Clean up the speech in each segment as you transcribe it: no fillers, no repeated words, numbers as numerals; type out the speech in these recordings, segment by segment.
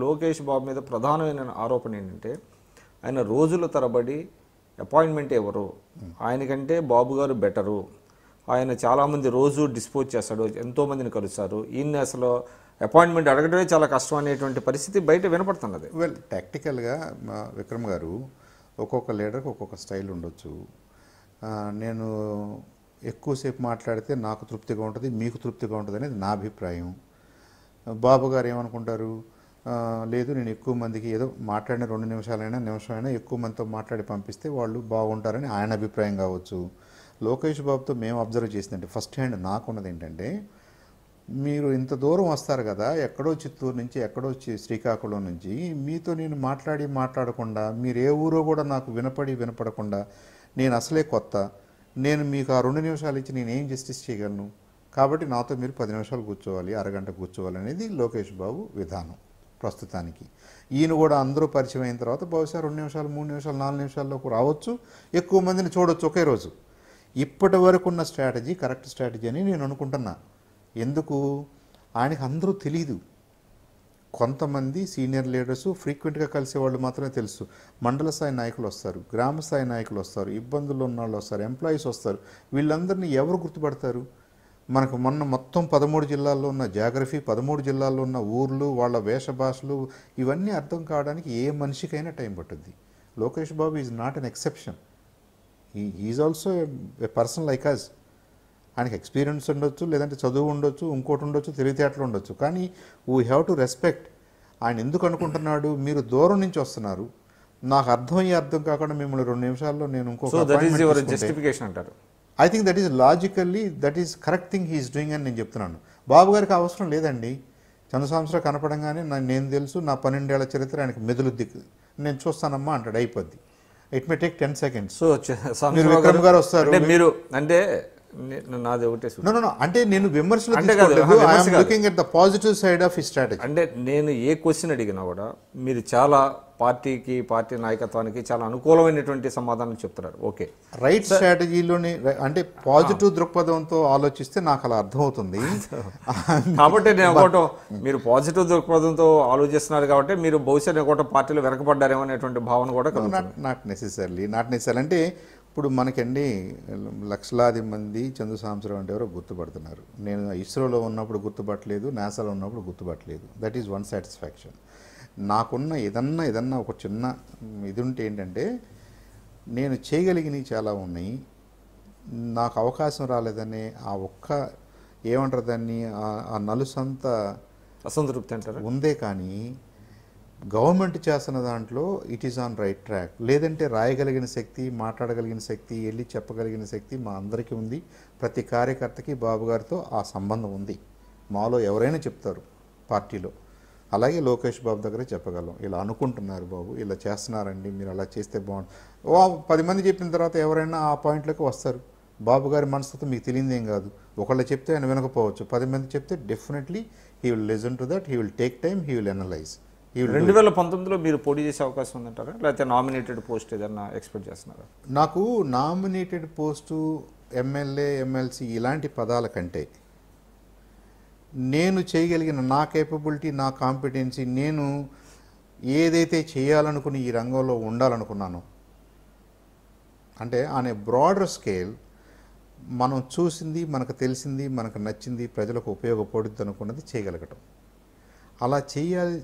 లోకేష్ బాబు మీద ప్రధానమైన ఆరోపణ ఏంటంటే ఆయన రోజుల తరబడి అపాయింట్మెంట్ ఎవరు, ఆయనకంటే బాబు గారు బెటరు, ఆయన చాలామంది రోజు డిస్పోజ్ చేస్తాడు, ఎంతోమందిని కలుస్తారు, ఈయన అసలు అపాయింట్మెంట్ అడగడమే చాలా కష్టం అనేటువంటి పరిస్థితి బయట వినపడుతున్నది. వెల్, టాక్టికల్గా విక్రమ్ గారు ఒక్కొక్క లీడర్కి ఒక్కొక్క స్టైల్ ఉండొచ్చు. నేను ఎక్కువసేపు మాట్లాడితే నాకు తృప్తిగా ఉంటుంది, మీకు తృప్తిగా ఉంటుంది అనేది నా అభిప్రాయం. బాబు గారు ఏమనుకుంటారు, లేదు నేను ఎక్కువ మందికి ఏదో మాట్లాడిన 2 నిమిషమైనా ఎక్కువ మందితో మాట్లాడి పంపిస్తే వాళ్ళు బాగుంటారని ఆయన అభిప్రాయం కావచ్చు. లోకేష్ బాబుతో మేము అబ్జర్వ్ చేసిందంటే ఫస్ట్ హ్యాండ్ నాకున్నది ఏంటంటే, మీరు ఇంత దూరం వస్తారు కదా, ఎక్కడో చిత్తూరు నుంచి ఎక్కడో శ్రీకాకుళం నుంచి, మీతో నేను మాట్లాడకుండా మీరు ఏ ఊరో కూడా నాకు వినపడకుండా నేను అసలే కొత్త, నేను మీకు ఆ 2 నిమిషాలు ఇచ్చి నేనేం జస్టిస్ చేయగలను, కాబట్టి నాతో మీరు 10 నిమిషాలు కూర్చోవాలి, అరగంట కూర్చోవాలి అనేది లోకేష్ బాబు విధానం ప్రస్తుతానికి. ఈయన కూడా అందరూ పరిచయం అయిన తర్వాత బహుశా 2 నిమిషాలు 3 నిమిషాలు 4 నిమిషాల్లోకి రావచ్చు, ఎక్కువ మందిని చూడొచ్చు ఒకే రోజు. ఇప్పటి వరకు ఉన్న స్ట్రాటజీ కరెక్ట్ స్ట్రాటజీ అని నేను అనుకుంటున్నా. ఎందుకు, ఆయనకు అందరూ తెలీదు. కొంతమంది సీనియర్ లీడర్స్ ఫ్రీక్వెంట్గా కలిసే వాళ్ళు మాత్రమే తెలుసు. మండల స్థాయి నాయకులు వస్తారు, గ్రామ స్థాయి నాయకులు వస్తారు, ఇబ్బందుల్లో ఉన్న వాళ్ళు వస్తారు, ఎంప్లాయీస్ వస్తారు. వీళ్ళందరినీ ఎవరు గుర్తుపడతారు? మనకు మొత్తం 13 జిల్లాల్లో ఉన్న జాగ్రఫీ, 13 జిల్లాల్లో ఉన్న ఊర్లు, వాళ్ళ వేష భాషలు ఇవన్నీ అర్థం కావడానికి ఏ మనిషికైనా టైం పట్టుద్ది. Lokesh Babu is not an exception. Is also a person like us. ఆయనకి ఎక్స్పీరియన్స్ ఉండొచ్చు, లేదంటే చదువు ఉండొచ్చు, ఇంకోటి ఉండొచ్చు, తెలివితేటలు ఉండొచ్చు. కానీ వీ హ్యావ్ టు రెస్పెక్ట్. ఆయన ఎందుకు అనుకుంటున్నాడు, మీరు దూరం నుంచి వస్తున్నారు, నాకు అర్థం కాకుండా మిమ్మల్ని 2 నిమిషాల్లో నేను జస్టిఫికేషన్ అంటారు. I think that is logically that is correct thing he's doing అని నేను చెప్తున్నాను. బాబు గారికి అవసరం లేదండి. చంద్రశేఖర్ కనపడంగానే నేను తెలుసు, నా 12 ఏళ్ల చరిత్ర ఆయనకు మెదులుద్ది, నేను చూస్తానమ్మా అంటాడు, అయిపోద్ది. It may take 10 seconds. So మీరు విక్రమ్ గారు వస్తారు, మీరు అంటే నాది ఒకటే అంటే నేను విమర్శలు looking at the positive side of his strategy. అంటే నేను ఏ క్వశ్చన్ అడిగినా కూడా మీరు చాలా పార్టీ నాయకత్వానికి చాలా అనుకూలమైనటువంటి సమాధానం చెప్తున్నారు. ఓకే, రైట్ స్ట్రాటజీలోని అంటే పాజిటివ్ దృక్పథంతో ఆలోచిస్తే నాకు అలా అర్థమవుతుంది. కాబట్టి నేను ఒకటో మీరు పాజిటివ్ దృక్పథంతో ఆలోచిస్తున్నారు కాబట్టి మీరు బహుశా ఒకటో పార్టీలో వెనకబడ్డారేమో అనేటువంటి భావన కూడా నాట్ నెసెసరీ అంటే ఇప్పుడు మనకండి లక్షలాది మంది చంద్రశేఖరరావు అంటే ఎవరో గుర్తుపడుతున్నారు. నేను ఇస్రోలో ఉన్నప్పుడు గుర్తుపట్టలేదు, నాసాలో ఉన్నప్పుడు గుర్తుపట్టలేదు. That is one satisfaction. నాకున్న ఏదన్నా ఒక చిన్న ఇది ఉంటే ఏంటంటే, నేను చేయగలిగినవి చాలా ఉన్నాయి, నాకు అవకాశం రాలేదనే ఆ ఒక్క ఏమంటారు దాన్ని, ఆ నలుసంత అసంతృప్తి అంటారు ఉందే. కానీ గవర్నమెంట్ చేస్తున్న దాంట్లో it is on right track. లేదంటే రాయగలిగిన శక్తి, మాట్లాడగలిగిన శక్తి, వెళ్ళి చెప్పగలిగిన శక్తి మా అందరికీ ఉంది. ప్రతి కార్యకర్తకి బాబు గారితో ఆ సంబంధం ఉంది. మాలో ఎవరైనా చెప్తారు పార్టీలో. అలాగే లోకేష్ బాబు దగ్గరే చెప్పగలం, ఇలా అనుకుంటున్నారు బాబు, ఇలా చేస్తున్నారండి, మీరు అలా చేస్తే బాగుంటుంది. 10 మంది చెప్పిన తర్వాత ఎవరైనా ఆ పాయింట్లోకి వస్తారు. బాబు గారి మనస్తత్వం మీకు తెలియదేం కాదు. ఒకళ్ళు చెప్తే ఆయన వినకపోవచ్చు, 10 మంది చెప్తే definitely he will listen to that, he will take time, he will analyse. 2019లో మీరు పోటీ చేసే అవకాశం ఉందంటారా, లేకపోతే నామినేటెడ్ పోస్ట్ ఏదన్నా ఎక్స్పెక్ట్ చేస్తున్నారా? నాకు నామినేటెడ్ పోస్టు, ఎమ్మెల్యే, ఎమ్మెల్సీ ఇలాంటి పదాల కంటే నేను చేయగలిగిన నా కేపబిలిటీ, నా కాంపిటెన్సీ, నేను ఏదైతే చేయాలనుకుని ఈ రంగంలో ఉండాలనుకున్నానో, అంటే ఆన్ ఏ బ్రాడర్ స్కేల్ మనం చూసింది, మనకు తెలిసింది, మనకు నచ్చింది, ప్రజలకు ఉపయోగపడుద్ది అనుకున్నది చేయగలగటం, అలా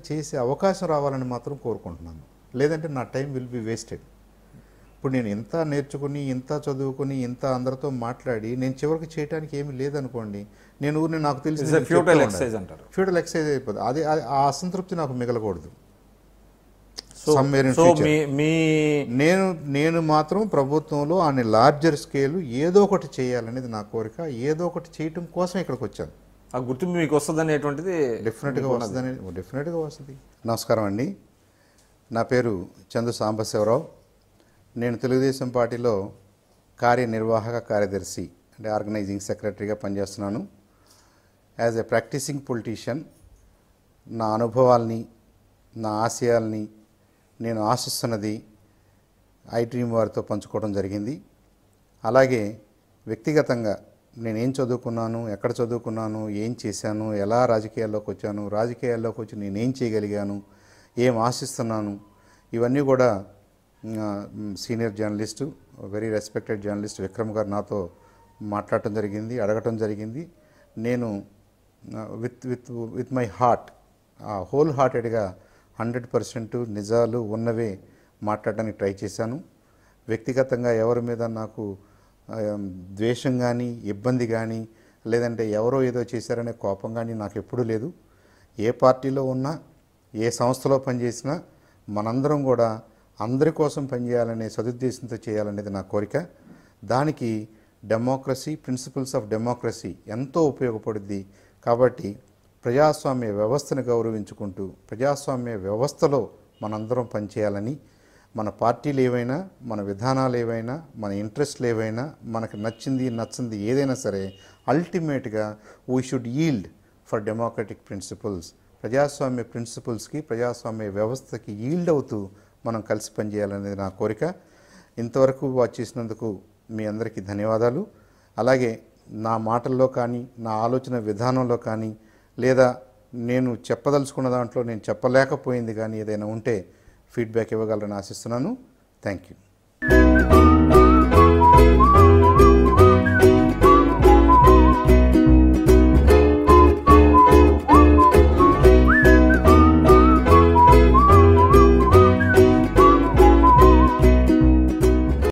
చేసే అవకాశం రావాలని మాత్రం కోరుకుంటున్నాను. లేదంటే నా టైం విల్ బి వేస్టెడ్. ఇప్పుడు నేను ఇంత నేర్చుకుని, ఇంత చదువుకుని, ఇంత అందరితో మాట్లాడి నేను చివరికి చేయడానికి ఏమీ లేదనుకోండి, నేను ఊరిని నాకు తెలిసి ఫ్యూటల్ ఎక్సైజ్ అయిపోతుంది. అది ఆ అసంతృప్తి నాకు మిగలకూడదు. నేను మాత్రం ప్రభుత్వంలో ఆన్ లార్జర్ స్కేల్ ఏదో ఒకటి చేయాలనేది నా కోరిక. ఏదో ఒకటి చేయటం కోసం ఇక్కడికి వచ్చాను. ఆ గుర్తింపు మీకు వస్తుంది అనేటువంటిది డెఫినెట్గా వస్తుంది. నమస్కారం అండి, నా పేరు చందు సాంబశివరావు. నేను తెలుగుదేశం పార్టీలో కార్యనిర్వాహక కార్యదర్శి అంటే ఆర్గనైజింగ్ సెక్రటరీగా పనిచేస్తున్నాను. యాజ్ ఎ ప్రాక్టీసింగ్ పొలిటీషియన్ నా అనుభవాల్ని, నా ఆశయాల్ని, నేను ఆశిస్తున్నది ఐ డ్రీమ్ వారితో పంచుకోవడం జరిగింది. అలాగే వ్యక్తిగతంగా నేనేం చదువుకున్నాను, ఎక్కడ చదువుకున్నాను, ఏం చేశాను, ఎలా రాజకీయాల్లోకి వచ్చాను, రాజకీయాల్లోకి వచ్చి నేనేం చేయగలిగాను, ఏం ఆశిస్తున్నాను, ఇవన్నీ కూడా senior journalist, very respected journalist Vikram గారు నాతో మాట్లాడటం జరిగింది, అడగటం జరిగింది. నేను విత్ మై హార్ట్ హోల్ హార్టెడ్గా 100% నిజాలు ఉన్నవే మాట్లాడడానికి ట్రై చేశాను. వ్యక్తిగతంగా ఎవరి మీద నాకు ద్వేషం కానీ, ఇబ్బంది కానీ, లేదంటే ఎవరో ఏదో చేశారనే కోపం కానీ నాకు ఎప్పుడూ లేదు. ఏ పార్టీలో ఉన్నా, ఏ సంస్థలో పనిచేసినా మనందరం కూడా అందరి కోసం పనిచేయాలనే సదుద్దేశంతో చేయాలనేది నా కోరిక. దానికి డెమోక్రసీ, ప్రిన్సిపల్స్ ఆఫ్ డెమోక్రసీ ఎంతో ఉపయోగపడుద్ది. కాబట్టి ప్రజాస్వామ్య వ్యవస్థను గౌరవించుకుంటూ ప్రజాస్వామ్య వ్యవస్థలో మనందరం పనిచేయాలని, మన పార్టీలు ఏవైనా, మన విధానాలు ఏవైనా, మన ఇంట్రెస్ట్లు ఏవైనా, మనకు నచ్చింది ఏదైనా సరే అల్టిమేట్గా we should yield for democratic principles. ప్రజాస్వామ్య ప్రిన్సిపల్స్కి, ప్రజాస్వామ్య వ్యవస్థకి ఈల్డ్ అవుతూ మనం కలిసి పనిచేయాలనేది నా కోరిక. ఇంతవరకు వాచ్ చేసినందుకు మీ అందరికీ ధన్యవాదాలు. అలాగే నా మాటల్లో కానీ, నా ఆలోచన విధానంలో కానీ, లేదా నేను చెప్పదలుచుకున్న దాంట్లో నేను చెప్పలేకపోయింది కానీ ఏదైనా ఉంటే ఫీడ్బ్యాక్ ఇవ్వగలరని ఆశిస్తున్నాను. Thank you.